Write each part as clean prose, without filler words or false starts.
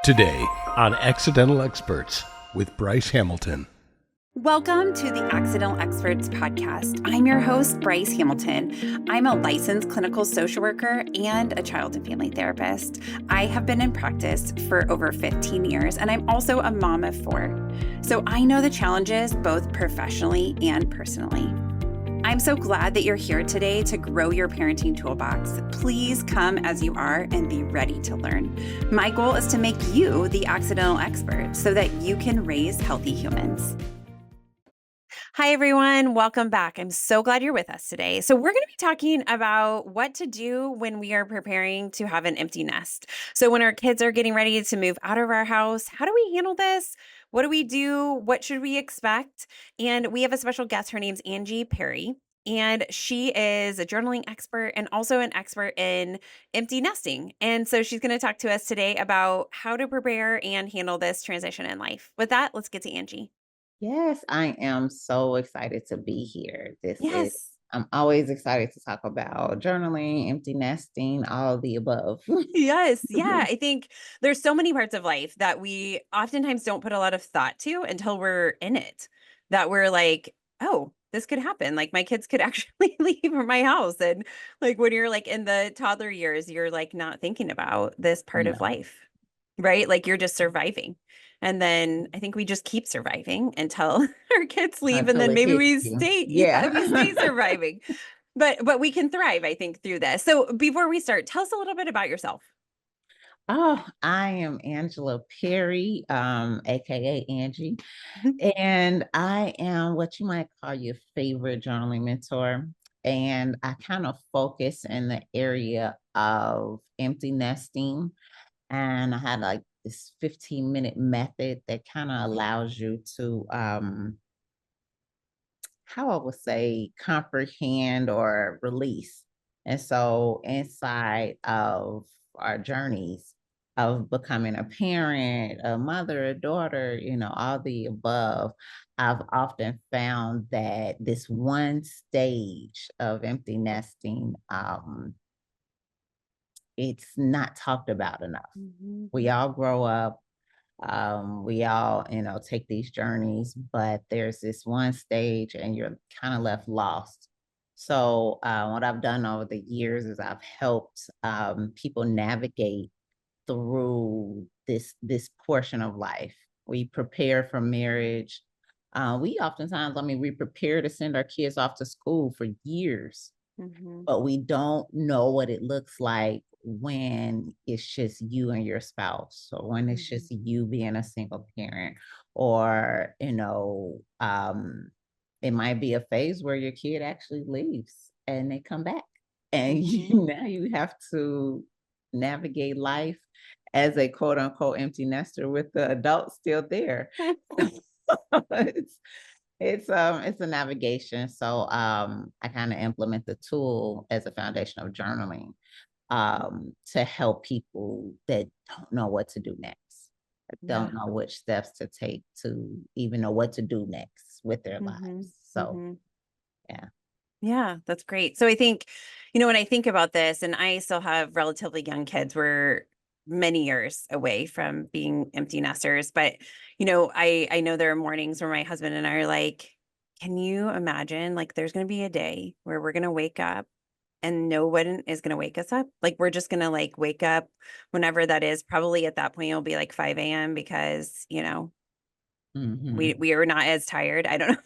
Today on Accidental Experts with Bryce Hamilton. Welcome to the Accidental Experts podcast. I'm your host, Bryce Hamilton. I'm a licensed clinical social worker and a child and family therapist. I have been in practice for over 15 years, and I'm also a mom of 4. So I know the challenges both professionally and personally. I'm so glad that you're here today to grow your parenting toolbox. Please come as you are and be ready to learn. My goal is to make you the accidental expert so that you can raise healthy humans. Hi, everyone. Welcome back. I'm so glad you're with us today. So we're going to be talking about what to do when we are preparing to have an empty nest. So when our kids are getting ready to move out of our house, how do we handle this? What do we do? What should we expect? And we have a special guest. Her name's Angie Perry. And she is a journaling expert and also an expert in empty nesting. And so she's going to talk to us today about how to prepare and handle this transition in life. With that, let's get to Angie. Yes, I am so excited to be here. Yes. I'm always excited to talk about journaling, empty nesting, all of the above. Yes. Yeah. I think there's so many parts of life that we oftentimes don't put a lot of thought to until we're in it, that we're like, oh, this could happen. Like my kids could actually leave from my house. And like when you're like in the toddler years, you're like not thinking about this part of No, life, right? Like you're just surviving. And then I think we just keep surviving until our kids leave. And until then it maybe hits we you. stay, Yeah. we stay surviving. But we can thrive, I think, through this. So before we start, tell us a little bit about yourself. Oh, I am Angela Perry, aka Angie, and I am what you might call your favorite journaling mentor. And I kind of focus in the area of empty nesting. And I had like this 15-minute method that kind of allows you to how I would say comprehend or release. And so inside of our journeys of becoming a parent, a mother, a daughter, all the above, I've often found that this one stage of empty nesting, it's not talked about enough. We all grow up, we all take these journeys, but there's this one stage and you're kind of left lost. So what I've done over the years is I've helped people navigate through this portion of life. We prepare for marriage. We oftentimes, we prepare to send our kids off to school for years, but we don't know what it looks like when it's just you and your spouse, or when it's just you being a single parent, or it might be a phase where your kid actually leaves and they come back, and now you have to navigate life as a quote unquote empty nester with the adults still there. it's it's a navigation. So I kind of implement the tool as a foundation of journaling to help people that don't know what to do next, don't know which steps to take to even know what to do next with their lives. So yeah. Yeah, that's great. So I think, when I think about this, and I still have relatively young kids, we're many years away from being empty nesters, but I know there are mornings where my husband and I are like, can you imagine, like, there's going to be a day where we're going to wake up and no one is going to wake us up. Like, we're just going to like wake up whenever that is. Probably at that point, it'll be like 5 a.m. because, we are not as tired. I don't know.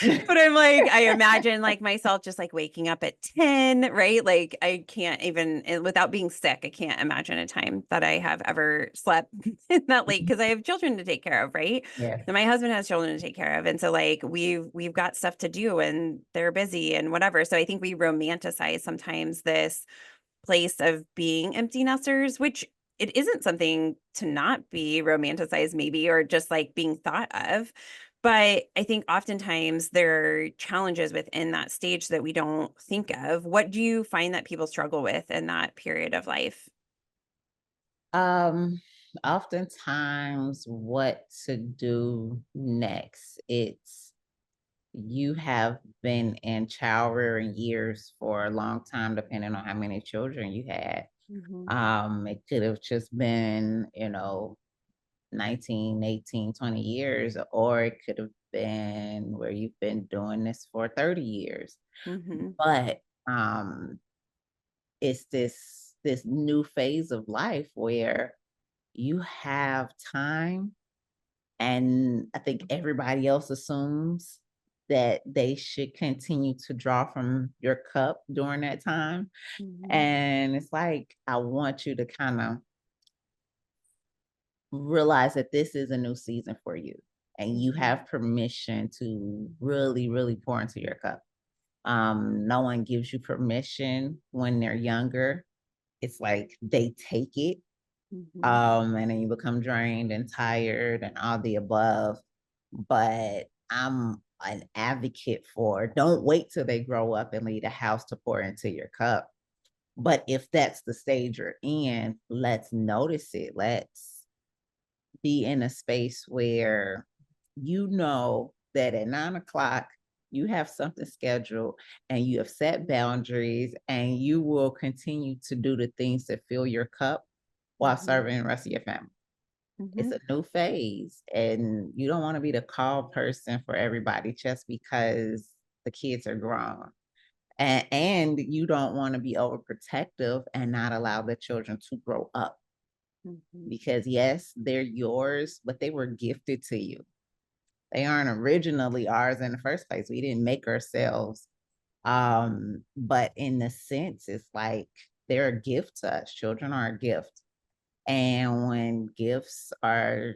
But I'm like, I imagine like myself just like waking up at 10, right? Like I can't even, without being sick, I can't imagine a time that I have ever slept that late because I have children to take care of, right? Yeah. And my husband has children to take care of. And so like we've got stuff to do and they're busy and whatever. So I think we romanticize sometimes this place of being empty nesters, which it isn't something to not be romanticized maybe, or just like being thought of. But I think oftentimes there are challenges within that stage that we don't think of. What do you find that people struggle with in that period of life? Oftentimes what to do next. It's you have been in child rearing years for a long time, depending on how many children you had. It could have just been, 19, 18, 20 years, or it could have been where you've been doing this for 30 years. But it's this new phase of life where you have time, and I think everybody else assumes that they should continue to draw from your cup during that time. And it's like, I want you to kind of realize that this is a new season for you, and you have permission to really, really pour into your cup. No one gives you permission when they're younger. It's like they take it, and then you become drained and tired and all the above. But I'm an advocate for, don't wait till they grow up and leave the house to pour into your cup. But if that's the stage you're in, let's notice it. Let's be in a space where you know that at 9 o'clock you have something scheduled, and you have set boundaries, and you will continue to do the things that fill your cup while serving the rest of your family. It's a new phase, and you don't want to be the call person for everybody just because the kids are grown. And you don't want to be overprotective and not allow the children to grow up, because yes, they're yours, but they were gifted to you. They aren't originally ours in the first place. We didn't make ourselves. But in the sense, it's like they're a gift to us. Children are a gift. And when gifts are,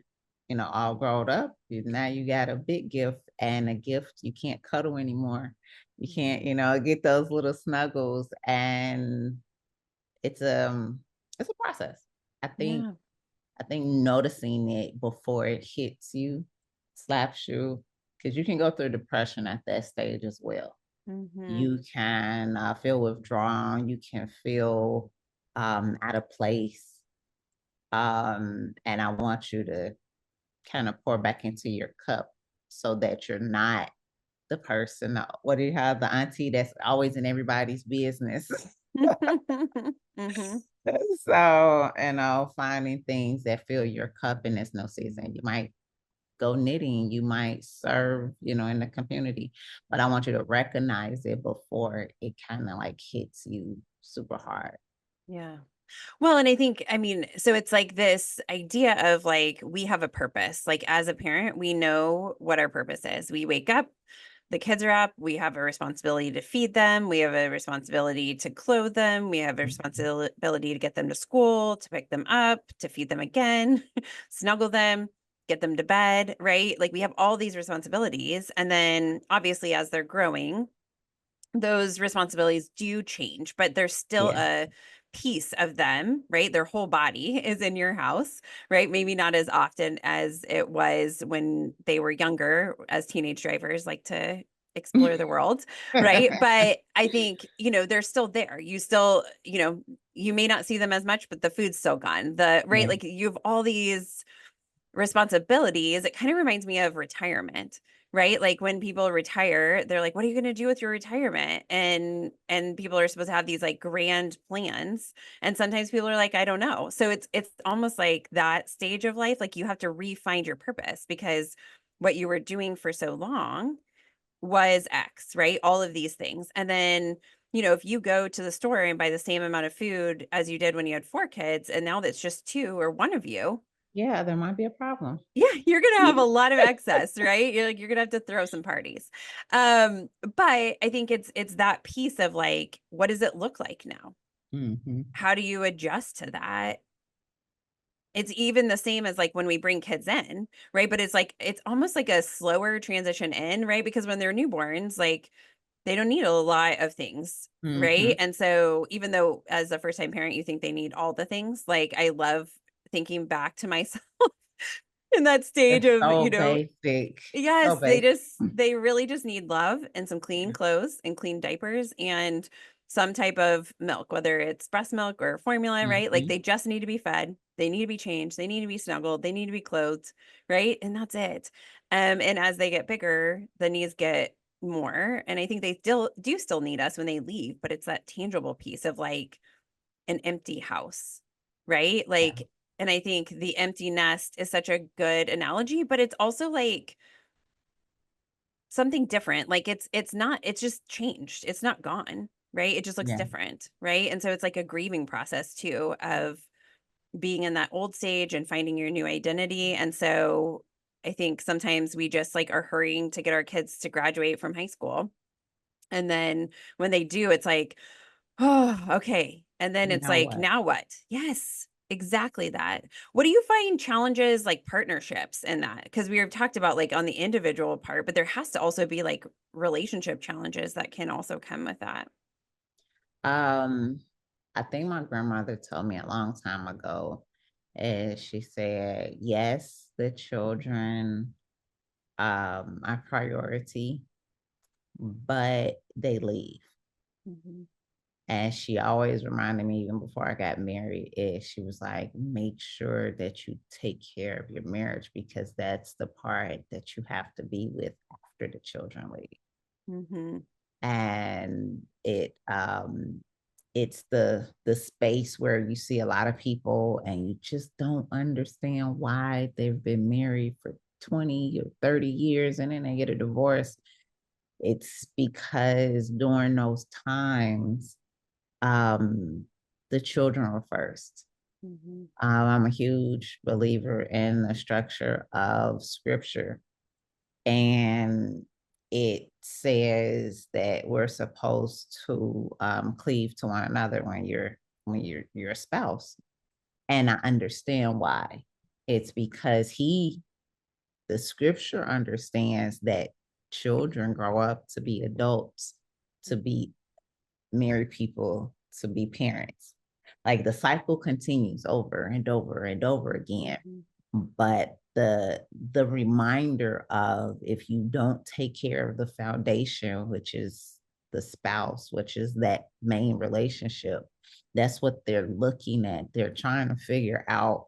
all grown up, now you got a big gift, and a gift you can't cuddle anymore. You can't, get those little snuggles, and it's a process. I think noticing it before it hits you, slaps you, because you can go through depression at that stage as well. You can feel withdrawn. You can feel out of place. And I want you to kind of pour back into your cup so that you're not the person, what do you have, the auntie that's always in everybody's business. So, finding things that fill your cup in this no season. You might go knitting, you might serve, in the community, but I want you to recognize it before it kind of like hits you super hard. Yeah. Well, and I mean, so it's like this idea of like, we have a purpose. Like as a parent, we know what our purpose is. We wake up, the kids are up, we have a responsibility to feed them. We have a responsibility to clothe them. We have a responsibility to get them to school, to pick them up, to feed them again, snuggle them, get them to bed, right? Like we have all these responsibilities. And then obviously as they're growing, those responsibilities do change, but there's still a piece of them, right? Their whole body is in your house, right? Maybe not as often as it was when they were younger, as teenage drivers like to explore the world, right? But I think, they're still there. You still, you may not see them as much, but the food's still gone. Right? Like you have all these responsibilities. It kind of reminds me of retirement, right? Like when people retire, they're like, what are you going to do with your retirement? And people are supposed to have these like grand plans. And sometimes people are like, I don't know. So it's almost like that stage of life. Like you have to re-find your purpose, because what you were doing for so long was X, right? All of these things. And then, if you go to the store and buy the same amount of food as you did when you had 4 kids, and now that's just 2 or 1 of you, yeah, there might be a problem. yeah, you're gonna have a lot of excess, right? You're gonna have to throw some parties. But I think it's that piece of like, what does it look like now? How do you adjust to that? It's even the same as like when we bring kids in, right? But it's like it's almost like a slower transition in, right? Because when they're newborns, like they don't need a lot of things, right? And so even though as a first time parent, you think they need all the things, like I love thinking back to myself in that stage It's of, so basic. yes, So basic. they really just need love and some clean clothes and clean diapers and some type of milk, whether it's breast milk or formula, right? Like they just need to be fed. They need to be changed. They need to be snuggled. They need to be clothed, right? And that's it. And as they get bigger, the needs get more. And I think they still need us when they leave, but it's that tangible piece of like an empty house, right? Like And I think the empty nest is such a good analogy, but it's also like something different. Like it's not, it's just changed. It's not gone, right? It just looks Yeah. different, right? And so it's like a grieving process too of being in that old stage and finding your new identity. And so I think sometimes we just like are hurrying to get our kids to graduate from high school. And then when they do, it's like, oh, okay. And then it's Now like, what? now what? Yes, exactly that. What do you find challenges like partnerships in that? Because we have talked about like on the individual part, but there has to also be like relationship challenges that can also come with that. Um, I think my grandmother told me a long time ago, and she said, yes, the children are priority, but they leave. Mhm. And she always reminded me, even before I got married, she was like, make sure that you take care of your marriage because that's the part that you have to be with after the children leave. Mhm. And it's the space where you see a lot of people and you just don't understand why they've been married for 20 or 30 years and then they get a divorce. It's because during those times, um, the children were first. Mhm. I'm a huge believer in the structure of scripture, and it says that we're supposed to cleave to one another when you're a spouse. And I understand why. It's because the scripture understands that children grow up to be adults, to be married people, to be parents. Like the cycle continues over and over and over again. Mhm. But the reminder of if you don't take care of the foundation, which is the spouse, which is that main relationship, that's what they're looking at. They're trying to figure out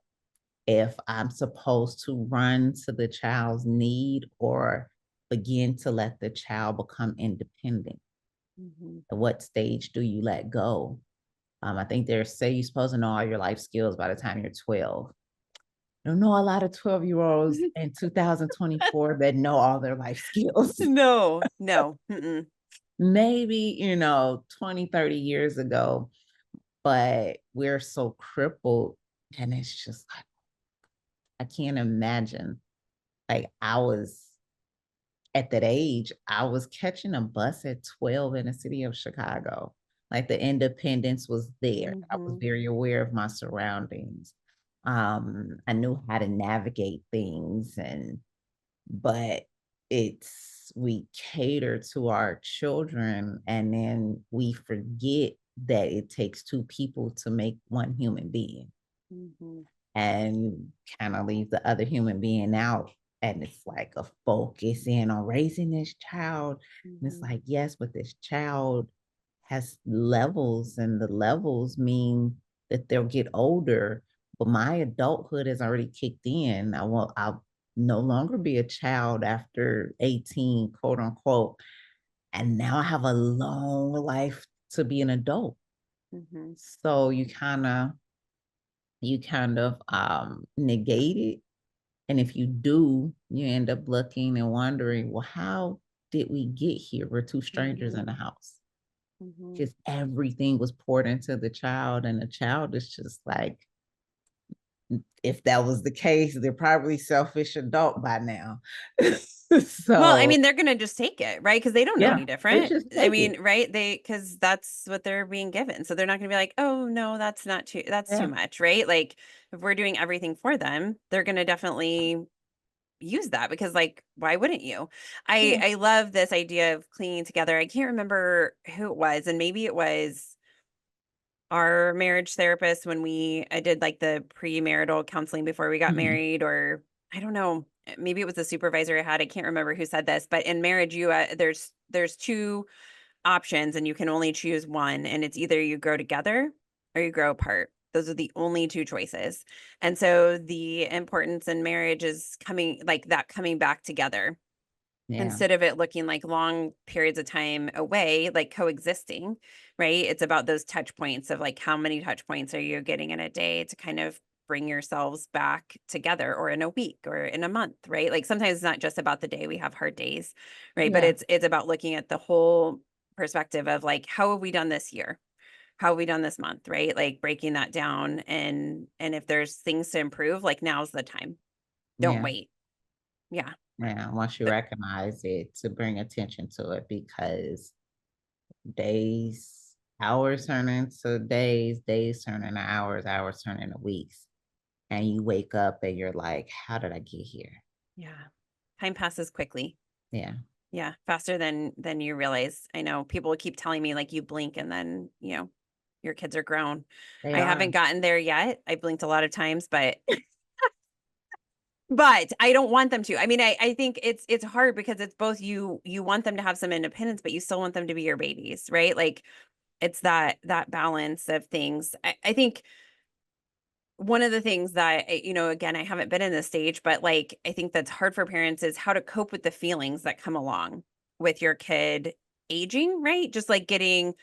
if I'm supposed to run to the child's need or begin to let the child become independent. Mhm. At what stage do you let go? I think they say you're supposed to know all your life skills by the time you're 12. I don't know a lot of 12-year-olds in 2024 that know all their life skills. No, no. Mm-mm. Maybe, 20, 30 years ago, but we're so crippled. And it's just like, I can't imagine. Like, I was at that age, I was catching a bus at 12 in the city of Chicago. Like the independence was there. I was Mhm. very aware of my surroundings. I knew how to navigate things but we cater to our children and then we forget that it takes two people to make one human being Mhm. and kind of leave the other human being out. And it's like a focus in on raising this child. And it's Mhm. like, yes, but this child has levels, and the levels mean that they'll get older. But my adulthood has already kicked in. I'll no longer be a child after 18, quote unquote. And now I have a long life to be an adult. Mhm. So you kind of negate it. And if you do, you end up looking and wondering, well, how did we get here? We're two strangers in Mhm. the house. Mhm. Because everything was poured into the child, and the child is just like, if that was the case, they're probably selfish adult by now. Well, I So mean, they're gonna just take it, right? Because they don't know yeah, any they different. just I take it. mean, right? Because that's what they're being given. So they're not gonna be like, "Oh, no, that's too Yeah, much," right? Like, if we're doing everything for them, they're gonna definitely use that because, like, why wouldn't you? I yeah. I love this idea of clinging together. I can't remember who it was, and maybe it was our marriage therapist when I did, like, the premarital counseling before we got Mhm. married, or I don't know, maybe it was a supervisor I had, I can't remember who said this, but in marriage, there's 2 options, and you can only choose one, and it's either you grow together or you grow apart. Those are the only 2 choices, and so the importance in marriage is coming back together. Yeah, Instead of it looking like long periods of time away, like coexisting, right? It's about those touch points of like how many touch points are you getting in a day to kind of bring yourselves back together, or in a week or in a month, right? Like sometimes it's not just about the day. We have hard days, right? But Yeah. it's about looking at the whole perspective of like, how have we done this year? How have we done this month, right? Like breaking that down, and if there's things to improve, like now's the time. Don't Yeah. wait. Yeah. Yeah. Once you But recognize it, to bring attention to it, because days, hours turn into days, days turn into hours, hours turn into weeks. And you wake up and you're like, how did I get here? yeah, time passes quickly. Yeah. Yeah, faster than you realize. I know people keep telling me like you blink and then, your kids are grown. They I are. haven't gotten there yet. I blinked a lot of times, but but I don't want them to. I mean, I think it's hard because it's both you want them to have some independence, but you still want them to be your babies, right? Like it's that balance of things. I think one of the things that again, I haven't been in this stage, but like I think that's hard for parents is how to cope with the feelings that come along with your kid aging, right? Just like getting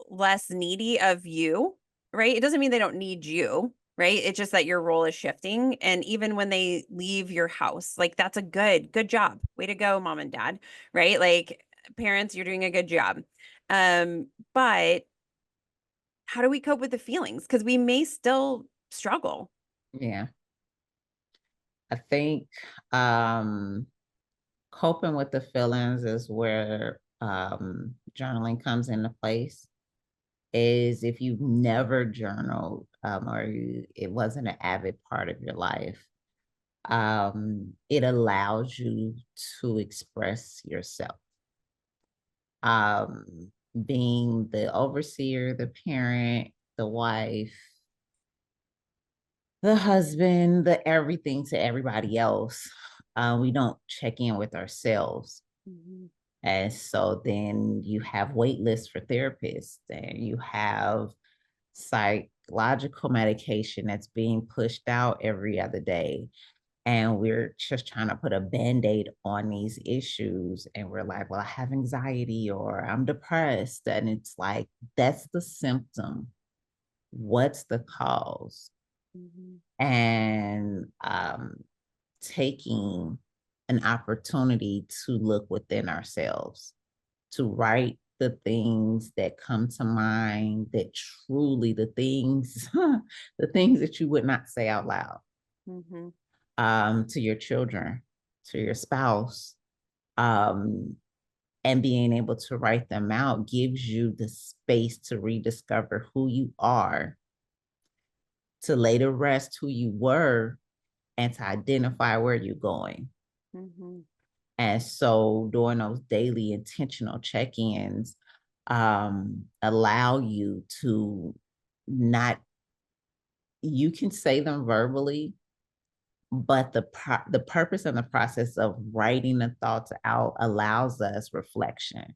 less needy of you, right? It doesn't mean they don't need you, right? It's just that your role is shifting. And even when they leave your house, like that's a good job. Way to go, mom and dad, right? Like parents, you're doing a good job. But how do we cope with the feelings? Because we may still struggle. Yeah. I think um coping with the feelings is where journaling comes into place. Is if you've never journaled, it wasn't an avid part of your life, it allows you to express yourself. Um, Being the overseer, the parent, the wife, the husband, the everything to everybody else, we don't check in with ourselves. Mhm. And so then you have wait lists for therapists, and you have psychological medication that's being pushed out every other day. And we're just trying to put a band-aid on these issues. And we're like, well, I have anxiety or I'm depressed. And it's like, that's the symptom. What's the cause? Mhm. And taking an opportunity to look within ourselves, to write the things that come to mind, that truly the things, the things that you would not say out loud, Mhm. to your children, to your spouse, um, and being able to write them out gives you the space to rediscover who you are, to lay to rest who you were, and to identify where you're going. Mhm. And so doing those daily intentional check-ins allow you to not, you can say them verbally, but the purpose and the process of writing the thoughts out allows us reflection.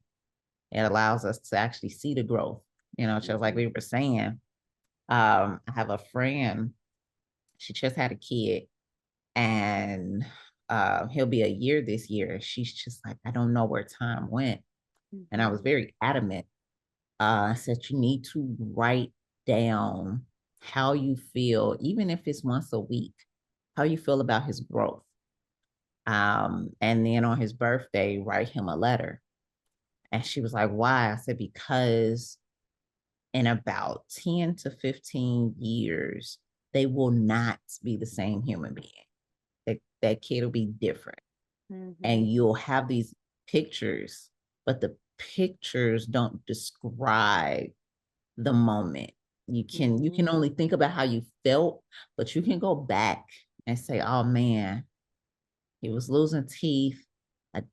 It allows us to actually see the growth. Just like we were saying, I have a friend, she just had a kid, and he'll be a year this year. She's just like, I don't know where time went. And I was Mhm. very adamant. I said, you need to write down how you feel, even if it's once a week, how you feel about his growth. And then on his birthday, write him a letter. And she was like, why? I said, because in about 10 to 15 years, they will not be the same human being. That kid will be different. And Mhm. you'll have these pictures, but the pictures don't describe the moment. You can Mhm. only think about how you felt, but you can go back and say, oh man, he was losing teeth.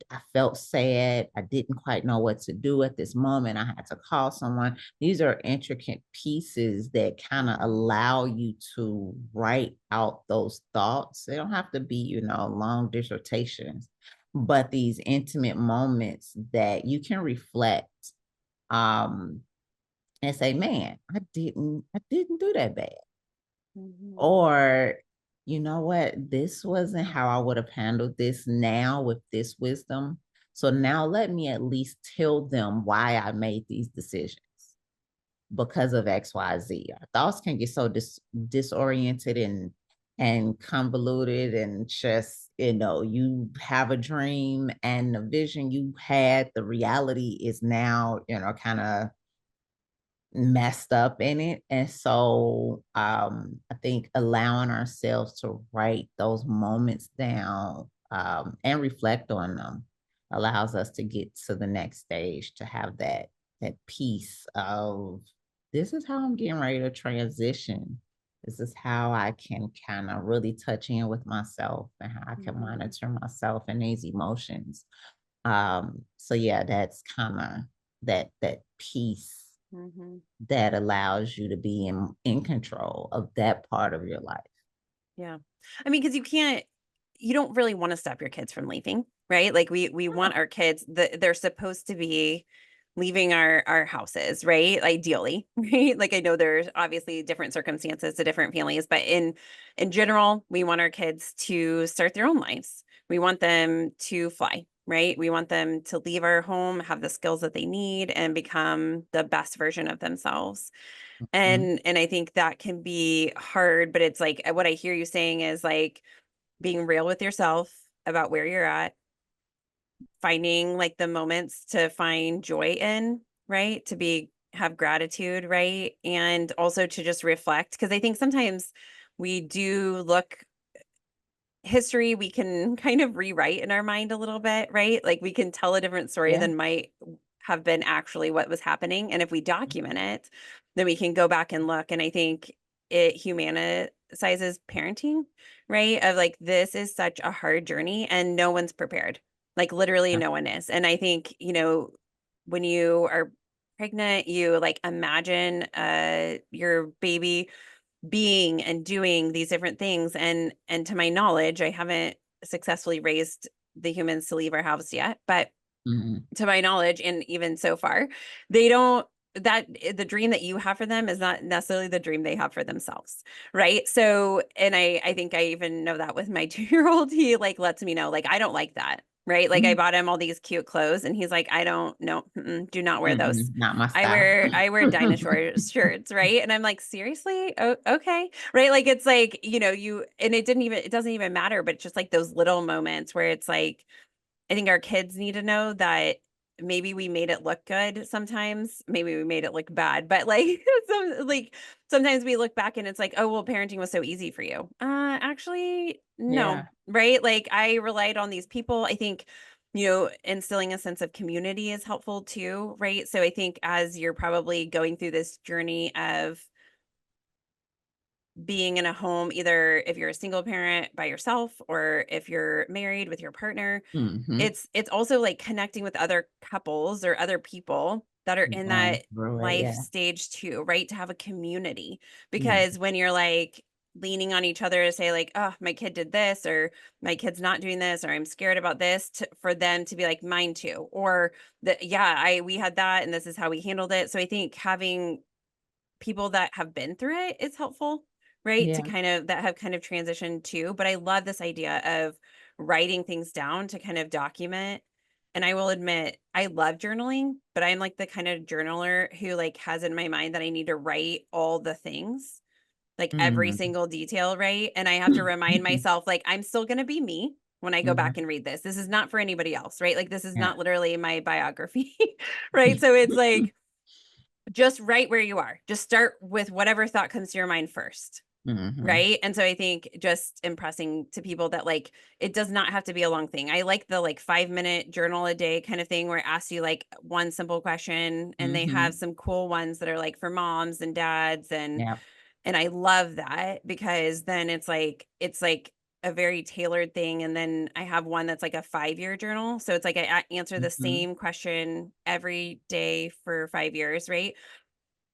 I felt sad. I didn't quite know what to do at this moment. I had to call someone. These are intricate pieces that kind of allow you to write out those thoughts. They don't have to be, long dissertations, but these intimate moments that you can reflect, um, and say, man, I didn't do that bad. Mhm. Or, you know what? This wasn't how I would have handled this now with this wisdom. So now let me at least tell them why I made these decisions. because of XYZ. Our thoughts can get so disoriented and convoluted, and just, you have a dream and the vision you had, the reality is now, kind of messed up in it. And so I think allowing ourselves to write those moments down and reflect on them allows us to get to the next stage, to have that piece of, this is how I'm getting ready to transition. This is how I can kind of really touch in with myself, and how I can monitor myself and these emotions. So yeah, that's kind of that piece that allows you to be in control of that part of your life. Yeah. I mean, because you don't really want to stop your kids from leaving, right? Like we want our kids, they're supposed to be leaving our houses, right? Ideally, right? Like I know there's obviously different circumstances to different families, but in general, we want our kids to start their own lives. We want them to fly, right? We want them to leave our home, have the skills that they need, and become the best version of themselves. And I think that can be hard, but it's like what I hear you saying is like being real with yourself about where you're at, finding like the moments to find joy in, right? Have gratitude, right? And also to just reflect, because I think sometimes we do look history, we can kind of rewrite in our mind a little bit, right? Like we can tell a different story Yeah. than might have been actually what was happening. And if we document it, then we can go back and look. And I think it humanizes parenting, right? Of like, this is such a hard journey and no one's prepared. Like literally Yeah. no one is. And I think, when you are pregnant, you like imagine your baby being and doing these different things, and to my knowledge, I haven't successfully raised the humans to leave our house yet, but to my knowledge, and even so far, they don't that the dream that you have for them is not necessarily the dream they have for themselves, right? So, and I think I even know that with my 2-year-old, he like lets me know, like, I don't like that, right? Like I bought him all these cute clothes and he's like, I don't know, do not wear those. Not my I style. wear dinosaur shirts, right? And I'm like, seriously? Oh, okay. Right? Like it's like, and it doesn't even matter, but it's just like those little moments where it's like, I think our kids need to know that maybe we made it look good sometimes, maybe we made it look bad, but like sometimes we look back and it's like, oh well, parenting was so easy for you. Actually, no, Yeah. right? Like I relied on these people. I think, instilling a sense of community is helpful too, right? So I think as you're probably going through this journey of being in a home, either if you're a single parent by yourself or if you're married with your partner, it's also like connecting with other couples or other people that are in Going that through it. life Yeah. stage too, right? To have a community. Yeah. Because when you're like leaning on each other to say like, oh, my kid did this, or my kid's not doing this, or I'm scared about this, for them to be like, mine too, or that, yeah, we had that and this is how we handled it. So I think having people that have been through it is helpful, right? To Yeah. kind of that have kind of transitioned too. But I love this idea of writing things down to kind of document. And I will admit, I love journaling, but I'm like the kind of journaler who like has in my mind that I need to write all the things, like every Mm. single detail, right? And I have to remind myself, like, I'm still going to be me when I go Yeah. back and read this. This is not for anybody else, right? Like, this is Yeah. not literally my biography, right? So it's like, just write where you are. Just start with whatever thought comes to your mind first. Right. And so I think just impressing to people that like it does not have to be a long thing. I like the like 5-minute journal a day kind of thing where it asks you like one simple question, and they have some cool ones that are like for moms and dads, Yeah. and I love that because then it's like a very tailored thing. And then I have one that's like a 5-year journal. So it's like I answer the same question every day for 5 years, right?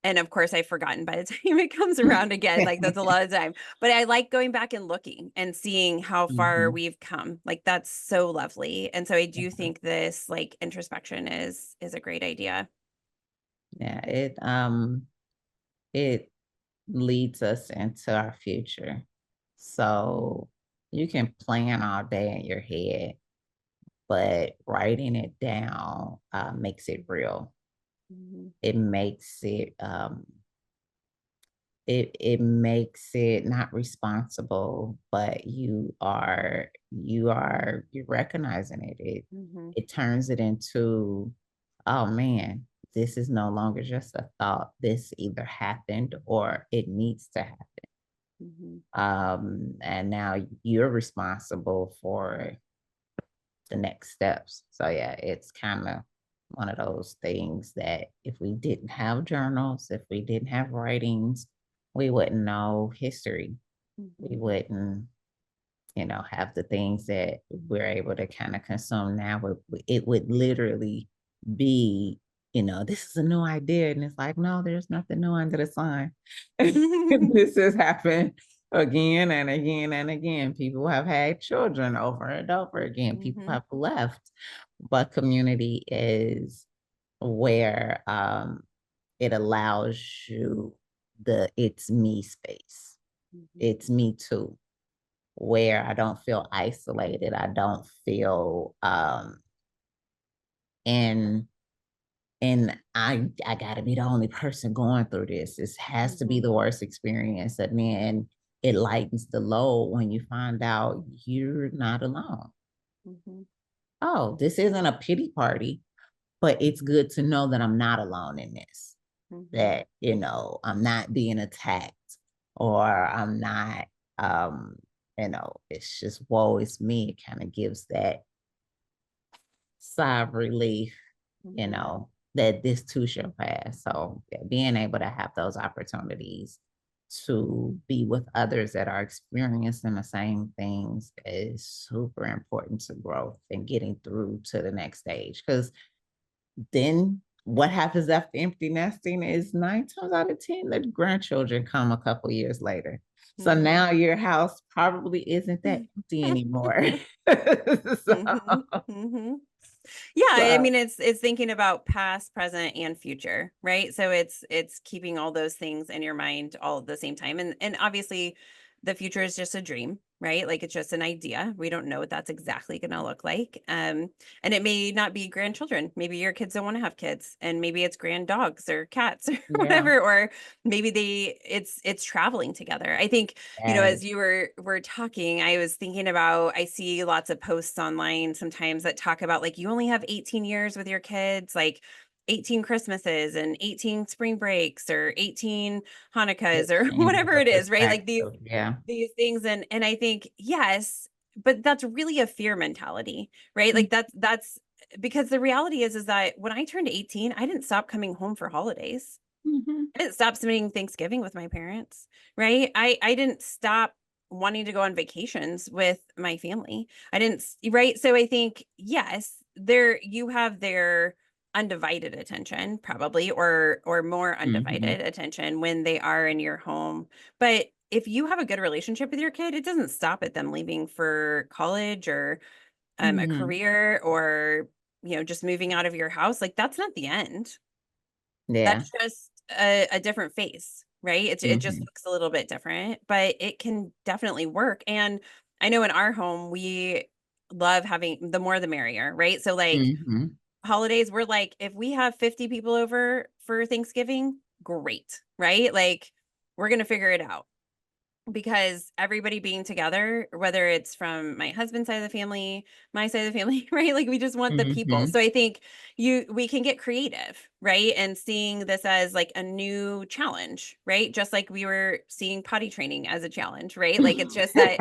And of course, I've forgotten by the time it comes around again. Like that's a lot of time. But I like going back and looking and seeing how far we've come. Like that's so lovely. And so I do think this like introspection is a great idea. Yeah. It leads us into our future. So you can plan all day in your head, but writing it down makes it real. it makes it makes it not responsible, but you're recognizing it. It turns it into, oh man, this is no longer just a thought. This either happened or it needs to happen. And now you're responsible for the next steps. So yeah, it's kind of one of those things that if we didn't have journals, if we didn't have writings, we wouldn't know history. We wouldn't, have the things that we're able to kind of consume now. It would literally be, this is a new idea. And it's like, no, there's nothing new under the sun. This has happened again and again and again. People have had children over and over again. People have left. But community is where it allows you the it's me space. It's me too, where I don't feel isolated. I don't feel and I gotta be the only person going through this. This has to be the worst experience. And then it lightens the load when you find out you're not alone. Oh, this isn't a pity party, but it's good to know that I'm not alone in this. That, I'm not being attacked or I'm not, it's just, whoa, it's me. It kind of gives that sigh of relief, that this too shall pass. So yeah, being able to have those opportunities to be with others that are experiencing the same things is super important to growth and getting through to the next stage. Because then what happens after empty nesting is 9 times out of 10, the grandchildren come a couple years later. So now your house probably isn't that empty anymore. Yeah, I mean, it's thinking about past, present, and future, right? So it's keeping all those things in your mind all at the same time. And obviously the future is just a dream, right? Like it's just an idea. We don't know what that's exactly going to look like. And it may not be grandchildren. Maybe your kids don't want to have kids, and maybe it's grand dogs or cats or whatever, or maybe it's traveling together. I think, as you were talking, I was thinking about, I see lots of posts online sometimes that talk about like, you only have 18 years with your kids, like 18 Christmases and 18 spring breaks or 18 Hanukkahs or whatever it is, right? Like these things. And I think, yes, but that's really a fear mentality, right? Like that's because the reality is that when I turned 18, I didn't stop coming home for holidays. I didn't stop spending Thanksgiving with my parents, right? I didn't stop wanting to go on vacations with my family. I didn't, right? So I think, yes, you have their undivided attention probably, or more undivided attention when they are in your home. But if you have a good relationship with your kid, it doesn't stop at them leaving for college or a career, or just moving out of your house. Like that's not the end. That's just a different face, right? It just looks a little bit different, but it can definitely work. And I know in our home, we love having the more the merrier, right? So like holidays, we're like, if we have 50 people over for Thanksgiving, great, right? Like we're going to figure it out, because everybody being together, whether it's from my husband's side of the family, my side of the family, right? Like we just want the people. So I think we can get creative, right? And seeing this as like a new challenge, right? Just like we were seeing potty training as a challenge, right? Like it's just that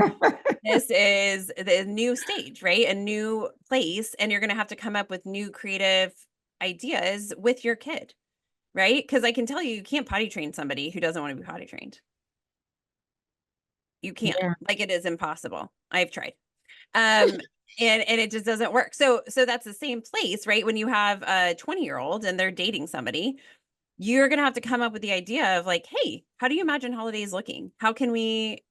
this is the new stage, right? A new place. And you're going to have to come up with new creative ideas with your kid, right? Because I can tell you can't potty train somebody who doesn't want to be potty trained. You can't. Like it is impossible. I've tried. And it just doesn't work. So that's the same place, right? When you have a 20-year-old and they're dating somebody, you're going to have to come up with the idea of like, hey, how do you imagine holidays looking? How can we,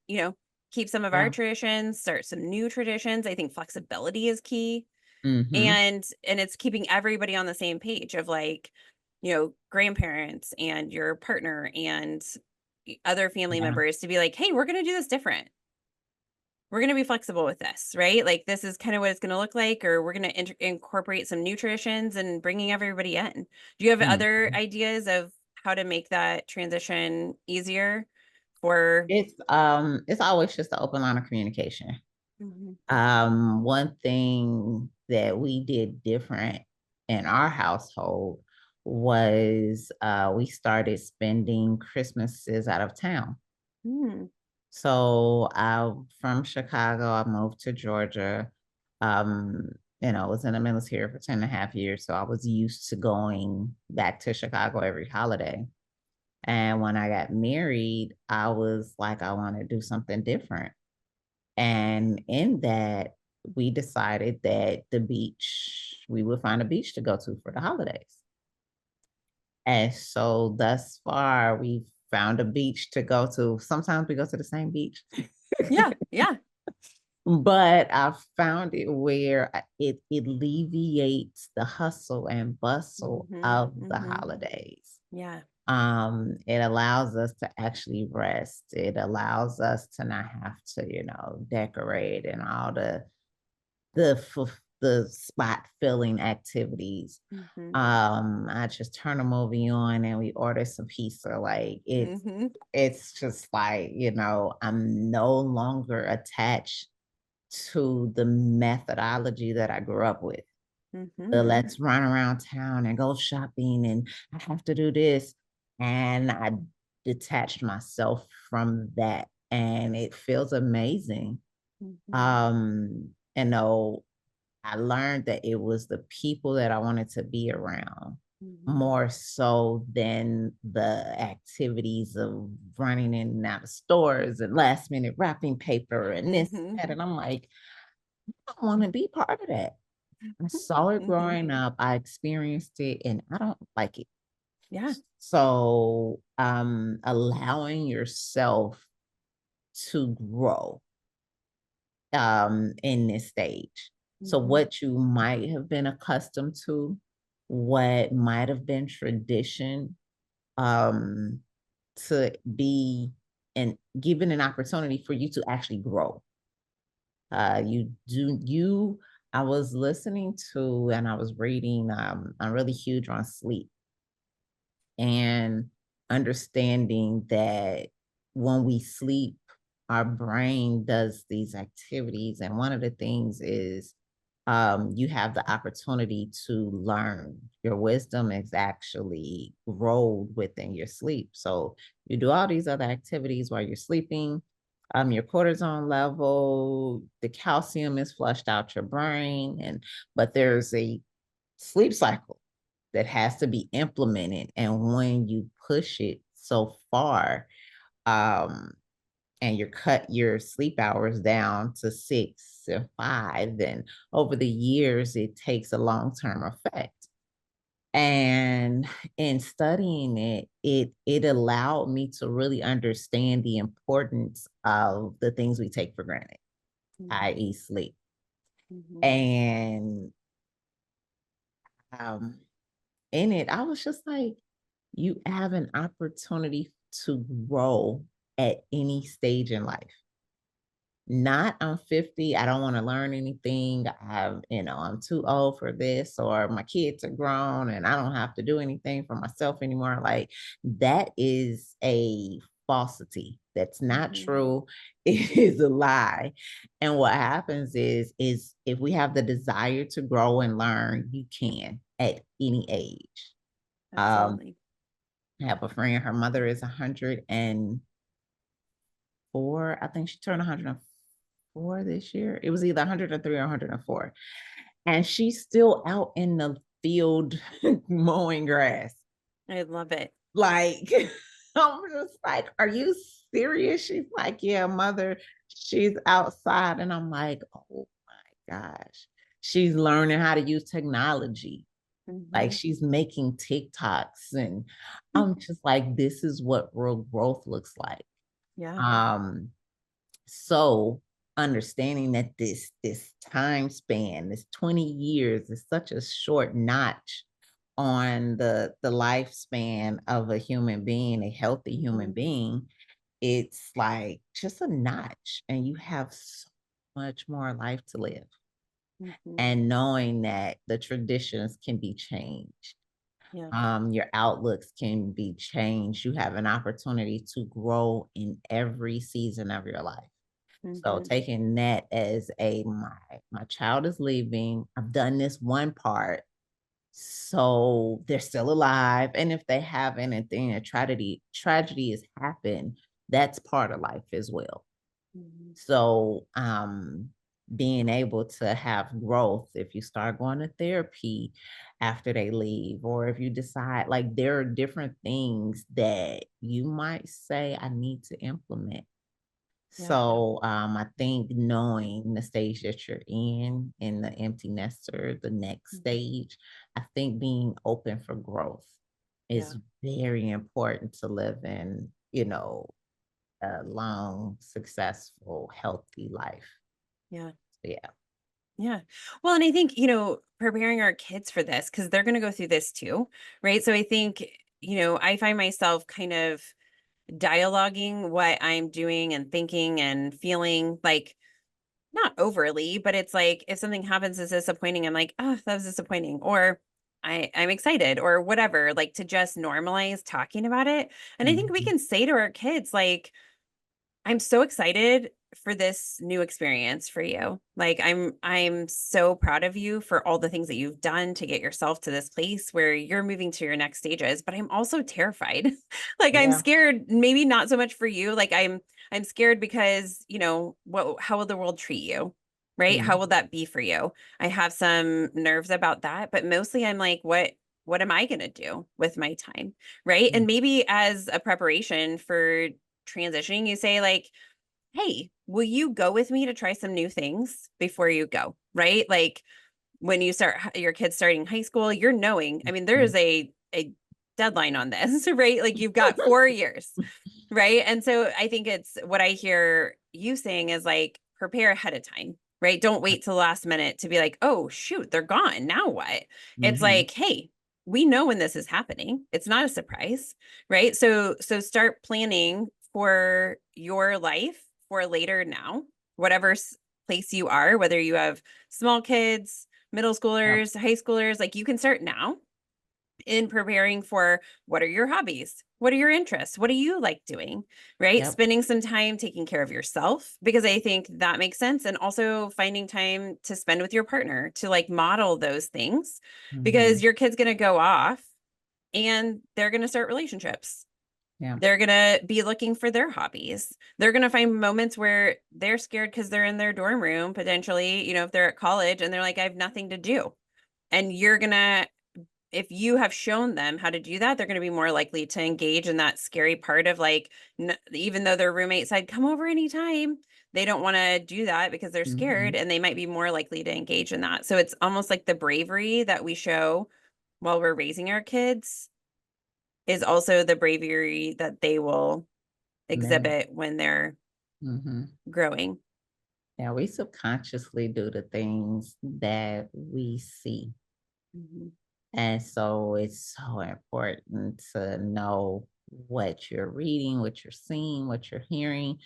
keep some of our traditions, start some new traditions? I think flexibility is key. And it's keeping everybody on the same page of like, grandparents and your partner and other family members to be like, hey, we're going to do this different. we're going to be flexible with this, right? Like this is kind of what it's going to look like, or we're going to incorporate some new traditions and bringing everybody in. Do you have Mm. other ideas of how to make that transition easier for? It's always just an open line of communication. Mhm. One thing that we did different in our household was we started spending Christmases out of town. Mm. So I from Chicago, I moved to Georgia. Um, I was in the military for 10 and a half years. So I was used to going back to Chicago every holiday. And when I got married, I was like, I want to do something different. And in that, we decided that we would find a beach to go to for the holidays. And so thus far, we've found a beach to go to. Sometimes we go to the same beach. Yeah. Yeah. But I found it where it alleviates the hustle and bustle Mhm, of the mhm. holidays. Yeah. It allows us to actually rest. It allows us to not have to, decorate and all the spot filling activities. Mhm. I just turn a movie on and we order some pizza. Like Mhm. it's just like, I'm no longer attached to the methodology that I grew up with. The Mhm. let's run around town and go shopping and I have to do this. And I detached myself from that and it feels amazing. Mhm. No, I learned that it was the people that I wanted to be around Mhm. more so than the activities of running in and out of stores and last minute wrapping paper and this and Mhm. that. And I'm like, I don't want to be part of that. I saw it Mhm. growing up, I experienced it, and I don't like it. Yeah. So, allowing yourself to grow in this stage. So Mhm. what you might have been accustomed to, what might have been tradition, um, to be and given an opportunity for you to actually grow. You do you I was listening to and I was reading, I'm really huge on sleep and understanding that when we sleep, our brain does these activities. And one of the things is you have the opportunity to learn. Your wisdom is actually rolled within your sleep. So you do all these other activities while you're sleeping. Your cortisone level, the calcium is flushed out your brain, but there's a sleep cycle that has to be implemented. And when you push it so far, um, and you cut your sleep hours down to 6 or 5, then over the years, it takes a long-term effect. And in studying it allowed me to really understand the importance of the things we take for granted, Mhm. i.e. sleep. Mhm. And um, in it, I was just like, you have an opportunity to grow at any stage in life. Not I'm 50, I don't want to learn anything. I'm too old for this, or my kids are grown and I don't have to do anything for myself anymore. Like that is a falsity. That's not Mhm. true. It is a lie. And what happens is if we have the desire to grow and learn, you can at any age. Um, Absolutely. I have a friend, her mother is 104. I think she turned 104 this year. It was either 103 or 104. And she's still out in the field mowing grass. I love it. Like, I'm just like, are you serious? She's like, yeah, mother, she's outside. And I'm like, oh my gosh. She's learning how to use technology. Like Mhm. she's making TikToks. And I'm just like, this is what real growth looks like. Yeah. Um, so understanding that this time span, this 20 years is such a short notch on the lifespan of a human being, a healthy human Mhm. being, it's like just a notch and you have so much more life to live. Mhm. And knowing that the traditions can be changed. Yeah. Your outlooks can be changed. You have an opportunity to grow in every season of your life. So Mhm. taking that as my child is leaving, I've done this one part, so they're still alive. And if they have anything, a tragedy has happened, that's part of life as well. Mhm. So being able to have growth, if you start going to therapy after they leave, or if you decide, like, there are different things that you might say, I need to implement. Yeah. So I think knowing the stage that you're in the empty nester, the next Mhm. stage, I think being open for growth Yeah. is very important to live in, you know, a long, successful, healthy life. Yeah. So, yeah. Yeah. Well, and I think, preparing our kids for this because they're going to go through this too. Right. So I think, I find myself kind of dialoguing what I'm doing and thinking and feeling like not overly, but it's like if something happens is disappointing, I'm like, oh, that was disappointing. Or I'm excited or whatever, like to just normalize talking about it. And I think we Mhm. can say to our kids, like, I'm so excited for this new experience for you. Like I'm so proud of you for all the things that you've done to get yourself to this place where you're moving to your next stages, but I'm also terrified. Like I'm Yeah. scared, maybe not so much for you. Like I'm scared because, how will the world treat you? Right? How Mhm. will that be for you? I have some nerves about that, but mostly I'm like, what am I going to do with my time? Right? Mm. And maybe as a preparation for transitioning, you say like, hey, will you go with me to try some new things before you go? Right? Like when you start your kids starting high school, you're knowing, I mean, there is Mhm. a deadline on this, right? Like you've got 4 years, right? And so I think it's what I hear you saying is like prepare ahead of time, right? Don't wait till the last minute to be like, oh shoot, they're gone. Now what? It's Mhm. like, hey, we know when this is happening. It's not a surprise, right? So start planning for your life for later now, whatever place you are, whether you have small kids, middle Yep. schoolers, high schoolers, like you can start now in preparing for what are your hobbies? What are your interests? What do you like doing? Right? Yep. Spending some time taking care of yourself because I think that makes sense. And also finding time to spend with your partner to like model those things because Mhm. your kid's going to go off and they're going to start relationships. Yeah. They're going to be looking for their hobbies. They're going to find moments where they're scared because they're in their dorm room, potentially, if they're at college and they're like, I have nothing to do. And you're going to if you have shown them how to do that, they're going to be more likely to engage in that scary part of like, even though their roommate said, come over anytime, they don't want to do that because they're scared Mhm. and they might be more likely to engage in that. So it's almost like the bravery that we show while we're raising our kids is also the bravery that they will Man. exhibit when they're Mhm. growing. Yeah, we subconsciously do the things that we see. Mhm. And so it's so important to know what you're reading, what you're seeing, what you're hearing,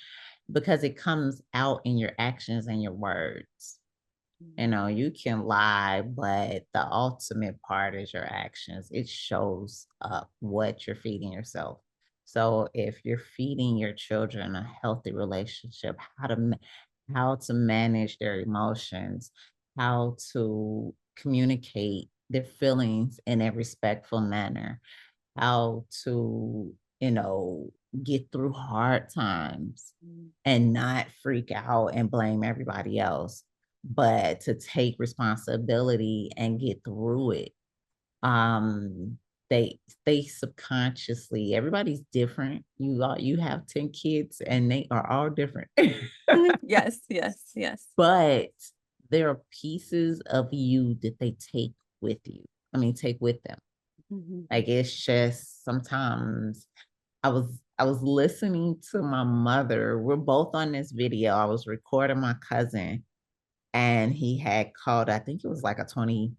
because it comes out in your actions and your words. You can lie, but the ultimate part is your actions. It shows up what you're feeding yourself. So if you're feeding your children a healthy relationship, how to manage their emotions, how to communicate their feelings in a respectful manner, how to, get through hard times Mhm. and not freak out and blame everybody else, but to take responsibility and get through it. Um, they subconsciously, everybody's different. You have 10 kids and they are all different. Yes, yes, yes. But there are pieces of you that they take with you. I mean, take with them. Mhm. Like it's just sometimes I was listening to my mother. We're both on this video. I was recording my cousin and he had called, I think it was like a 20,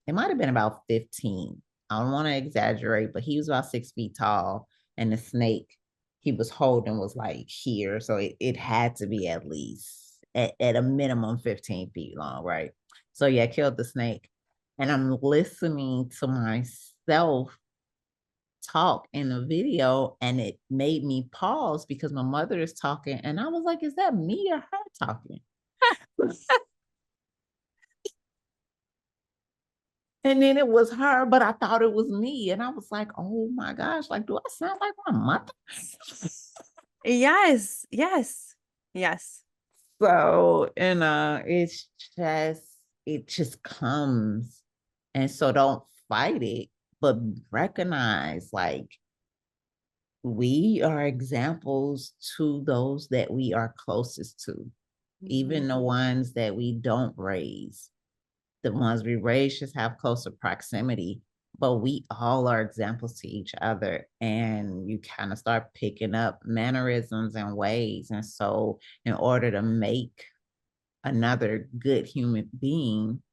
it might have been about 15. I don't want to exaggerate, but he was about 6 feet tall. And the snake he was holding was like here. So it had to be at least at a minimum 15 feet long, right? So yeah, I killed the snake. And I'm listening to myself talk in the video, and it made me pause because my mother is talking. And I was like, is that me or her talking? And then it was her, but I thought it was me. And I was like, oh my gosh, like, do I sound like my mother? Yes, yes, yes. So, it just comes. And so don't fight it, but recognize like we are examples to those that we are closest to, even the ones that we don't raise. The ones we raise just have closer proximity, but we all are examples to each other. And you kind of start picking up mannerisms and ways. And so, in order to make another good human being,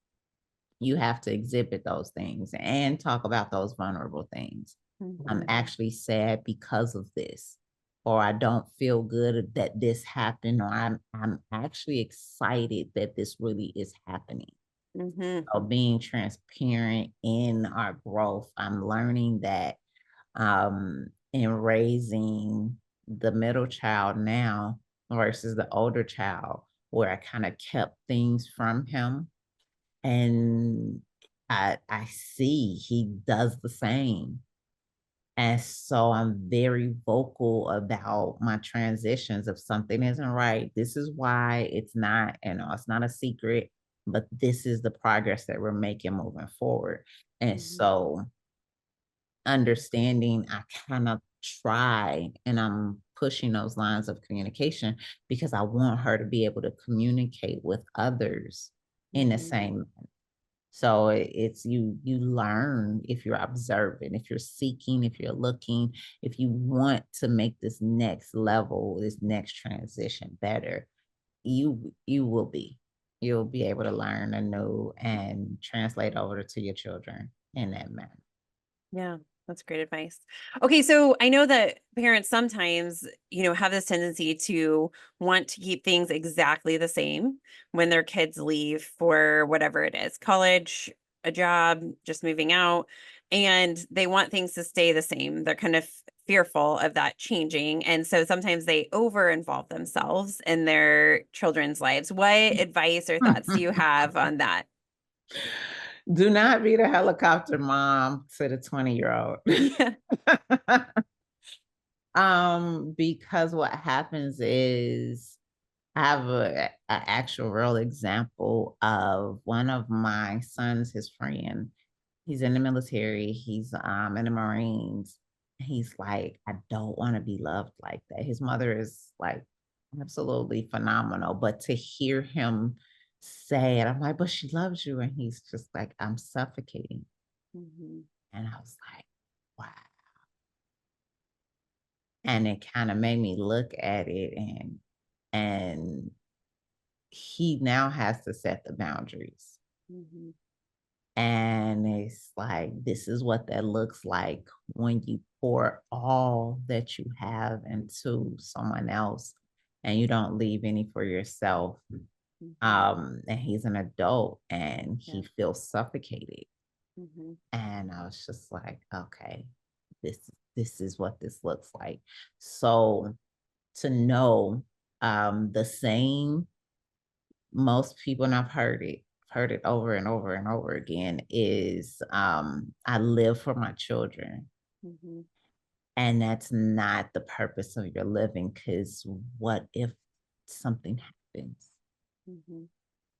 you have to exhibit those things and talk about those vulnerable things. I'm actually sad because of this, or I don't feel good that this happened, or I'm actually excited that this really is happening. So being transparent in our growth, I'm learning that in raising the middle child now versus the older child, where I kind of kept things from him, and I see he does the same. And so I'm very vocal about my transitions. If something isn't right, this is why it's not, it's not a secret, but this is the progress that we're making moving forward. And so understanding, I kind of try, and I'm pushing those lines of communication because I want her to be able to communicate with others in the same manner. So it's you learn if you're observing, if you're seeking, if you're looking, if you want to make this next level, this next transition better, you'll be able to learn anew and translate over to your children in that manner. Yeah, that's great advice. Okay, so I know that parents sometimes, have this tendency to want to keep things exactly the same when their kids leave for whatever it is, college, a job, just moving out, and they want things to stay the same. They're kind of fearful of that changing. And so sometimes they over involve themselves in their children's lives. What advice or thoughts do you have on that? Do not be the helicopter mom to the 20-year-old. Yeah. Because what happens is I have a actual real example of one of my sons, his friend. He's in the military. He's in the Marines. He's like, I don't want to be loved like that. His mother is like absolutely phenomenal, but to hear him say it, I'm like, but she loves you, and he's just like, I'm suffocating. And I was like, wow. And it kind of made me look at it, and he now has to set the boundaries. And it's like, this is what that looks like when you pour all that you have into someone else and you don't leave any for yourself. And he's an adult and he feels suffocated. And I was just like, okay, this is what this looks like. So to know the same, most people, and I've heard it over and over and over again, is I live for my children. And that's not the purpose of your living, because what if something happens?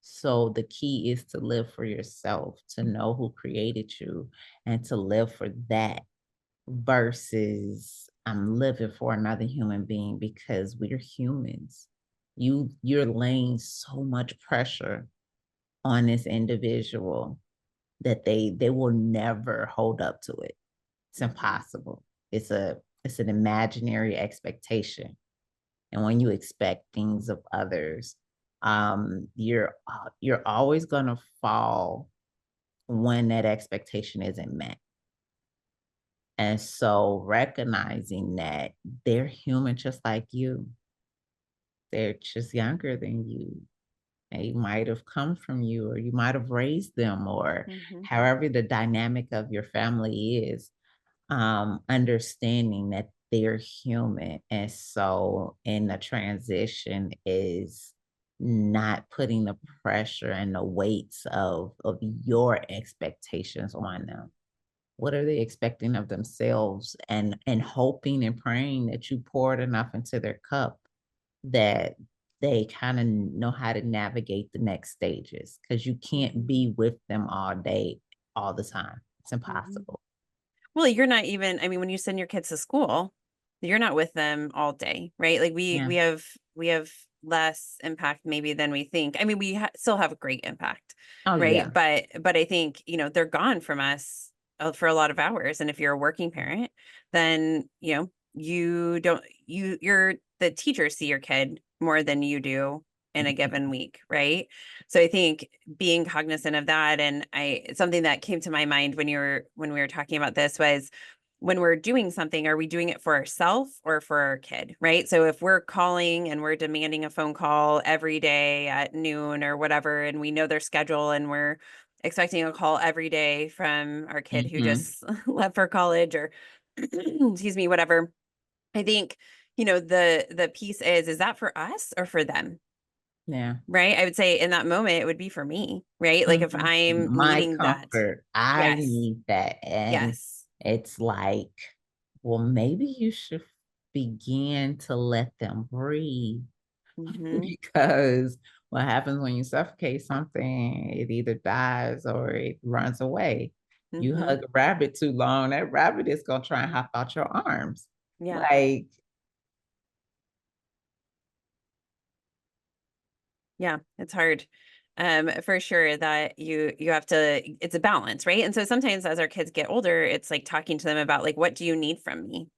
So the key is to live for yourself, to know who created you, and to live for that versus I'm living for another human being, because we're humans. You're laying so much pressure on this individual that they will never hold up to it. It's impossible. It's an imaginary expectation. And when you expect things of others, you're always gonna fall when that expectation isn't met. And so recognizing that they're human just like you. They're just younger than you. They might have come from you, or you might have raised them, or however the dynamic of your family is. Understanding that they're human. And so in the transition is not putting the pressure and the weights of your expectations on them. What are they expecting of themselves? And hoping and praying that you poured enough into their cup that they kind of know how to navigate the next stages, because you can't be with them all day, all the time. It's impossible. Well, you're not even, I mean, when you send your kids to school, you're not with them all day, right? Like Yeah. we have less impact maybe than we think. I mean, we still have a great impact, Oh, right? yeah. But I think, they're gone from us for a lot of hours. And if you're a working parent, then, you don't, you're the teachers see your kid more than you do in a given week, right? So I think being cognizant of that, and something that came to my mind when we were talking about this was, when we're doing something, are we doing it for ourselves or for our kid, right? So if we're calling and we're demanding a phone call every day at noon or whatever, and we know their schedule and we're expecting a call every day from our kid who just left for college, or excuse me, whatever. I think, the piece is that for us or for them? Yeah. Right? I would say in that moment, it would be for me, right? Like if I'm My needing that. comfort, I Yes. need that. And Yes. it's like, well, maybe you should begin to let them breathe. Because what happens when you suffocate something, it either dies or it runs away. You hug a rabbit too long, that rabbit is gonna try and hop out your arms. Yeah. Like, Yeah, it's hard. For sure that you have to, it's a balance, right? And so sometimes as our kids get older, it's like talking to them about, like, what do you need from me?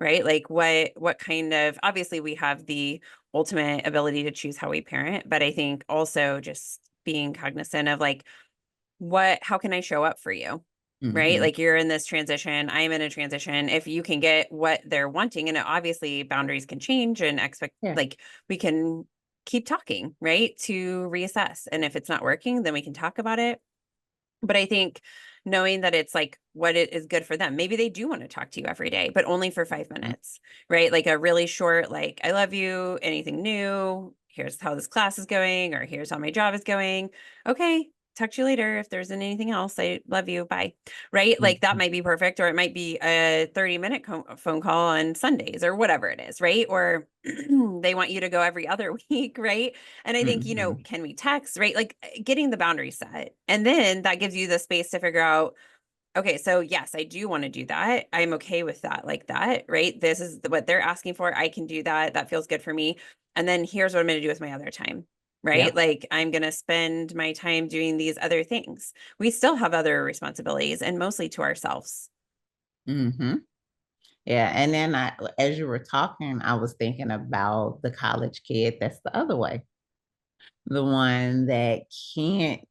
Right? Like what kind of, obviously we have the ultimate ability to choose how we parent, but I think also just being cognizant of, like, how can I show up for you? Right? mhm, Like, you're in this transition, I'm in a transition. If you can get what they're wanting, and obviously boundaries can change and yeah, like, we can keep talking, right? To reassess. And if it's not working, then we can talk about it. But I think knowing that it's like what it is good for them. Maybe they do want to talk to you every day, but only for 5 minutes, right? Like a really short, like, I love you, anything new, here's how this class is going, or here's how my job is going. Okay, talk to you later. If there isn't anything else, I love you. Bye. Right? Like that mhm, might be perfect, or it might be a 30-minute phone call on Sundays or whatever it is, right? Or they want you to go every other week, right? And I think, mhm, can we text, right? Like getting the boundary set. And then that gives you the space to figure out, okay, so yes, I do want to do that. I'm okay with that, like that, right? This is what they're asking for. I can do that. That feels good for me. And then here's what I'm going to do with my other time, right? yep, Like I'm going to spend my time doing these other things. We still have other responsibilities, and mostly to ourselves. mhm. Yeah, and then as you were talking, I was thinking about the college kid that's the other way. The one that can't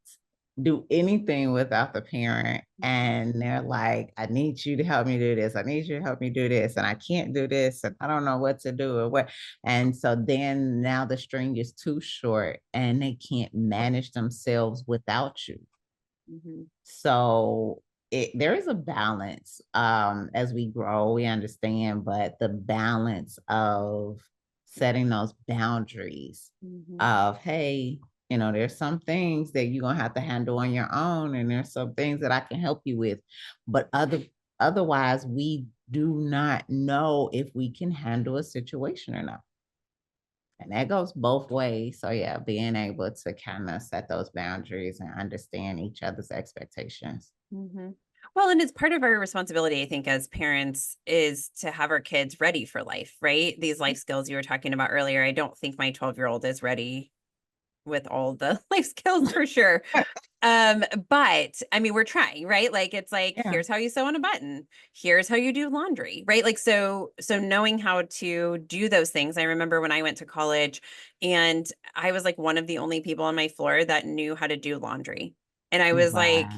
do anything without the parent, and they're like, "I need you to help me do this. I need you to help me do this, and I can't do this, and I don't know what to do or what." And so then now the string is too short, and they can't manage themselves without you. Mhm. So there is a balance. As we grow, we understand, but the balance of setting those boundaries Mhm. of, hey, there's some things that you're gonna have to handle on your own, and there's some things that I can help you with. But otherwise, we do not know if we can handle a situation or not. And that goes both ways. So yeah, being able to kind of set those boundaries and understand each other's expectations. Mhm. Well, and it's part of our responsibility, I think, as parents, is to have our kids ready for life, right? These life skills you were talking about earlier. I don't think my 12-year-old is ready with all the life skills for sure. But I mean, we're trying, right? Like it's like, Yeah. here's how you sew on a button. Here's how you do laundry, right? Like so knowing how to do those things. I remember when I went to college, and I was like one of the only people on my floor that knew how to do laundry. And I was like,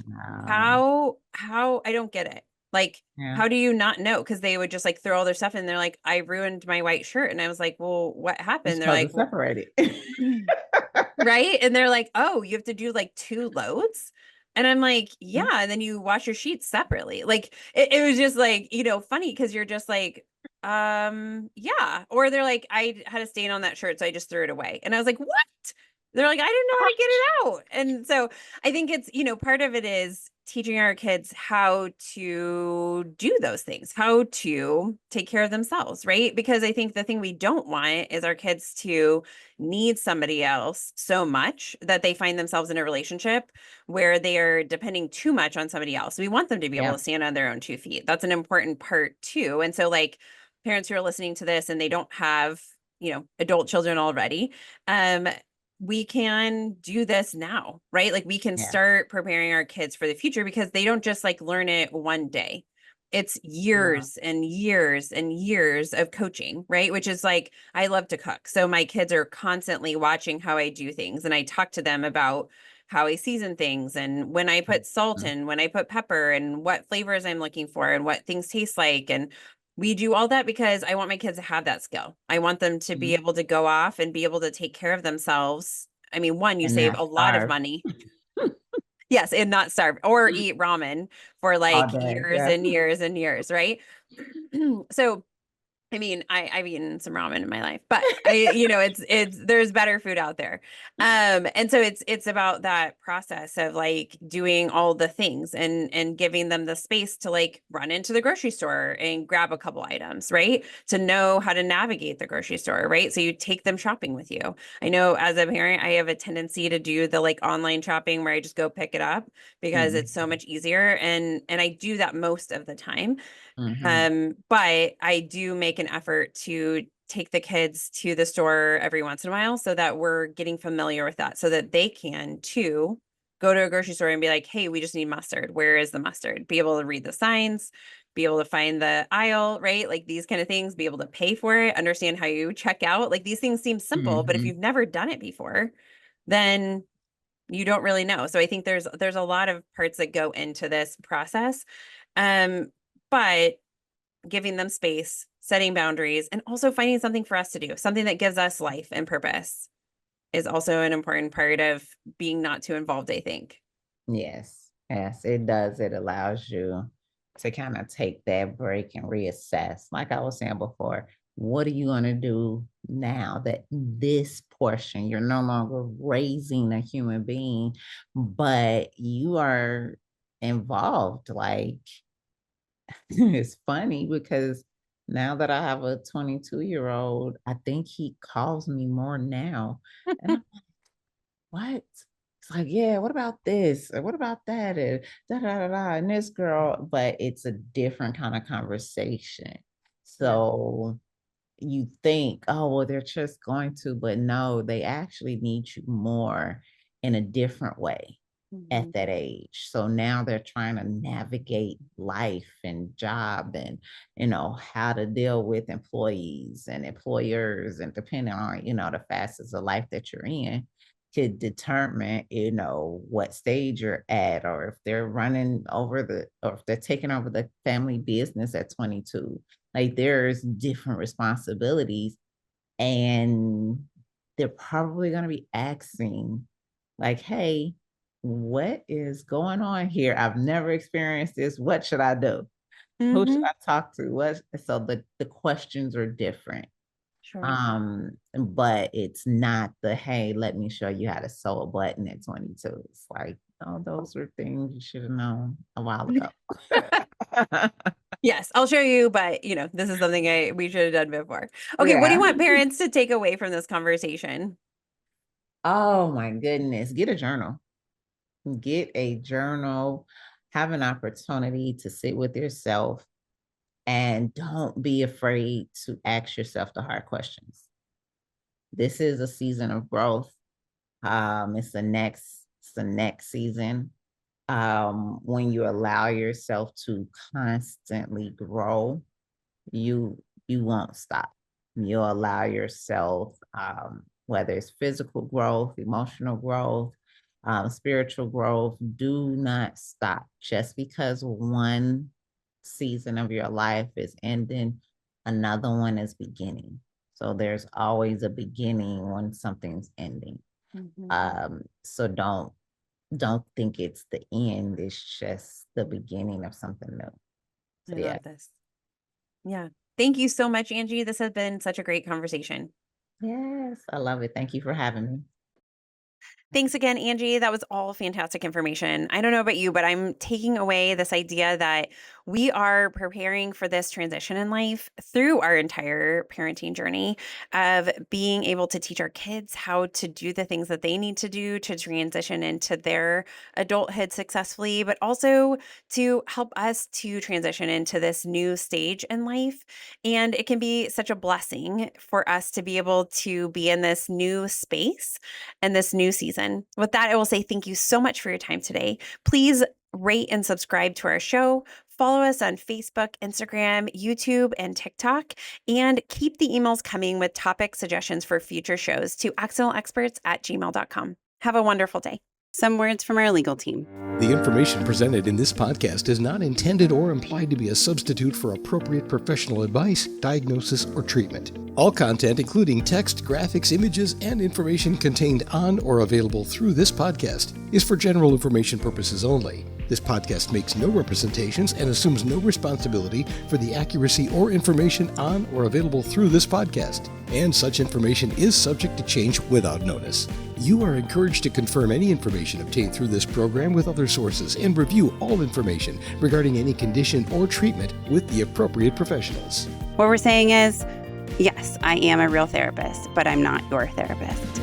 Wow. how I don't get it. Like, Yeah. how do you not know? Because they would just like throw all their stuff in. They're like, I ruined my white shirt. And I was like, well, what You're happened? They're supposed like, to well, separate it. right. And they're like, oh, you have to do like 2 loads. And I'm like, yeah. And then you wash your sheets separately. Like it was just like, funny because you're just like, yeah. Or they're like, I had a stain on that shirt, so I just threw it away. And I was like, what? They're like, I didn't know how to get it out. And so I think it's, part of it is teaching our kids how to do those things, how to take care of themselves, right? Because I think the thing we don't want is our kids to need somebody else so much that they find themselves in a relationship where they are depending too much on somebody else. We want them to be able Yeah. to stand on their own 2 feet. That's an important part too. And so like parents who are listening to this and they don't have, adult children already, we can do this now, right? Like we can Yeah. start preparing our kids for the future because they don't just like learn it one day. It's years and years and years of coaching, right? Which is like, I love to cook. So my kids are constantly watching how I do things. And I talk to them about how I season things and when I put salt in, when I put pepper and what flavors I'm looking for and what things taste like. And we do all that because I want my kids to have that skill. I want them to be able to go off and be able to take care of themselves. I mean, one, you And save not a lot of starve money. Yes, and not starve or eat ramen for all like day. years Yeah. and years and years, right? So I mean, I've eaten some ramen in my life, but it's there's better food out there. And so it's about that process of like doing all the things and giving them the space to like run into the grocery store and grab a couple items, right? To know how to navigate the grocery store, right? So you take them shopping with you. I know as a parent, I have a tendency to do the like online shopping where I just go pick it up because it's so much easier. And I do that most of the time. But I do make an effort to take the kids to the store every once in a while so that we're getting familiar with that so that they can too go to a grocery store and be like, hey, we just need mustard. Where is the mustard? Be able to read the signs, be able to find the aisle, right? Like these kind of things, be able to pay for it, understand how you check out. Like these things seem simple, but if you've never done it before, then you don't really know. So I think there's a lot of parts that go into this process. But giving them space, setting boundaries, and also finding something for us to do, something that gives us life and purpose is also an important part of being not too involved, I think. Yes, yes, it does. It allows you to kind of take that break and reassess. Like I was saying before, what are you going to do now that this portion, you're no longer raising a human being, but you are involved? Like, it's funny because now that I have a 22-year-old, I think he calls me more now. And I'm like, what? It's like, yeah, what about this? Or what about that? And da da da da. And this girl, but it's a different kind of conversation. So you think, oh, well, they're just going to, but no, they actually need you more in a different way at that age. So now they're trying to navigate life and job and, how to deal with employees and employers and depending on, the facets of life that you're in could determine, what stage you're at or if they're or if they're taking over the family business at 22. Like there's different responsibilities and they're probably going to be asking like, hey, what is going on here? I've never experienced this. What should I do? Who should I talk to? So the questions are different. Sure. But it's not the, hey, let me show you how to sew a button at 22. It's like, oh, those are things you should have known a while ago. Yes, I'll show you, but this is something we should have done before. Okay, what do you Yeah. want parents to take away from this conversation? Oh my goodness. Get a journal. Get a journal. Have an opportunity to sit with yourself and don't be afraid to ask yourself the hard questions. This is a season of growth. It's the next season. When you allow yourself to constantly grow, you won't stop. You'll allow yourself, whether it's physical growth, emotional growth, spiritual growth, do not stop just because one season of your life is ending, another one is beginning. So there's always a beginning when something's ending. So don't think it's the end. It's just the beginning of something new. So, I love this. Yeah. Thank you so much, Angie. This has been such a great conversation. Yes, I love it. Thank you for having me. Thanks again, Angie. That was all fantastic information. I don't know about you, but I'm taking away this idea that we are preparing for this transition in life through our entire parenting journey of being able to teach our kids how to do the things that they need to do to transition into their adulthood successfully, but also to help us to transition into this new stage in life. And it can be such a blessing for us to be able to be in this new space and this new season. With that, I will say thank you so much for your time today. Please rate and subscribe to our show. Follow us on Facebook, Instagram, YouTube, and TikTok, and keep the emails coming with topic suggestions for future shows to accidentalexperts@gmail.com. Have a wonderful day. Some words from our legal team. The information presented in this podcast is not intended or implied to be a substitute for appropriate professional advice, diagnosis, or treatment. All content, including text, graphics, images, and information contained on or available through this podcast, is for general information purposes only. This podcast makes no representations and assumes no responsibility for the accuracy or information on or available through this podcast, and such information is subject to change without notice. You are encouraged to confirm any information obtained through this program with other sources and review all information regarding any condition or treatment with the appropriate professionals. What we're saying is, yes, I am a real therapist, but I'm not your therapist.